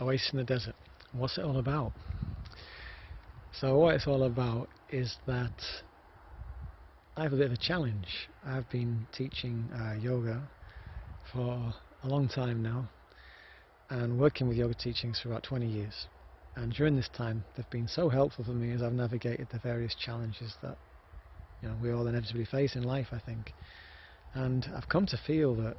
Oasis in the desert. What's it all about? So what it's all about is that I have a bit of a challenge. I've been teaching yoga for a long time now and working with yoga teachings for about 20 years. And during this time they've been so helpful for me as I've navigated the various challenges that we all inevitably face in life, I think. And I've come to feel that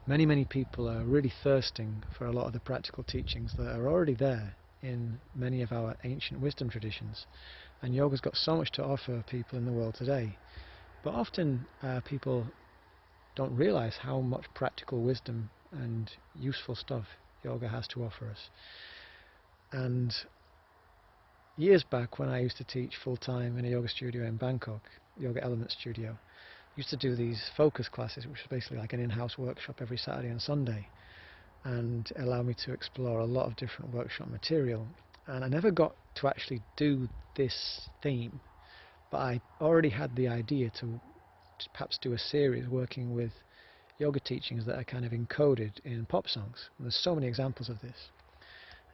many people are really thirsting for a lot of the practical teachings that are already there in many of our ancient wisdom traditions. And yoga's got so much to offer people in the world today. But often people don't realize how much practical wisdom and useful stuff yoga has to offer us. And years back, when I used to teach full-time in a yoga studio in Bangkok, Yoga Element Studio, I used to do these focus classes, which was basically like an in-house workshop every Saturday and Sunday, and it allowed me to explore a lot of different workshop material. And I never got to actually do this theme, but I already had the idea to perhaps do a series working with yoga teachings that are kind of encoded in pop songs. And there's so many examples of this.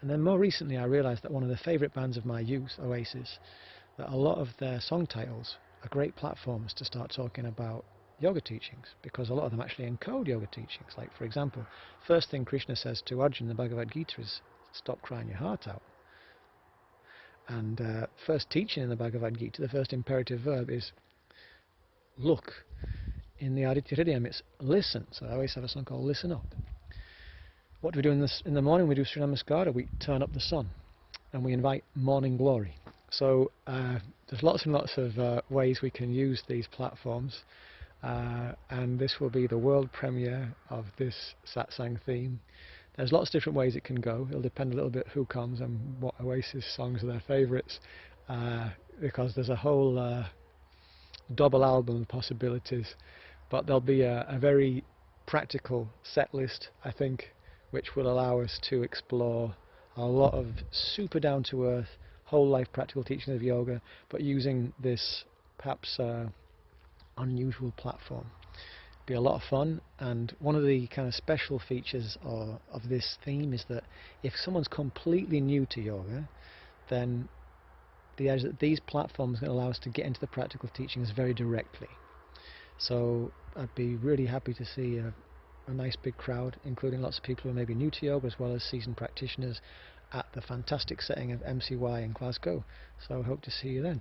And then more recently I realized that one of the favorite bands of my youth, Oasis, that a lot of their song titles are great platforms to start talking about yoga teachings, because a lot of them actually encode yoga teachings. Like, for example, first thing Krishna says to Arjuna in the Bhagavad Gītā is, stop crying your heart out. And first teaching in the Bhagavad Gītā, the first imperative verb is look. In the Aditya Hridayam it's listen. So I always have a song called Listen Up. What do we do in the morning? We do Sri Namaskara, we turn up the sun and we invite morning glory. So there's lots and lots of ways we can use these platforms, and this will be the world premiere of this satsang theme. There's lots of different ways it can go. It'll depend a little bit who comes and what Oasis songs are their favourites, because there's a whole double album of possibilities. But there'll be a very practical set list, I think, which will allow us to explore a lot of super down-to-earth, whole life practical teachings of yoga, but using this perhaps unusual platform. Be a lot of fun, and one of the kind of special features of this theme is that if someone's completely new to yoga, then the idea that these platforms can allow us to get into the practical teachings very directly. So I'd be really happy to see a nice big crowd, including lots of people who are maybe new to yoga as well as seasoned practitioners, at the fantastic setting of MCY in Glasgow. So I hope to see you then.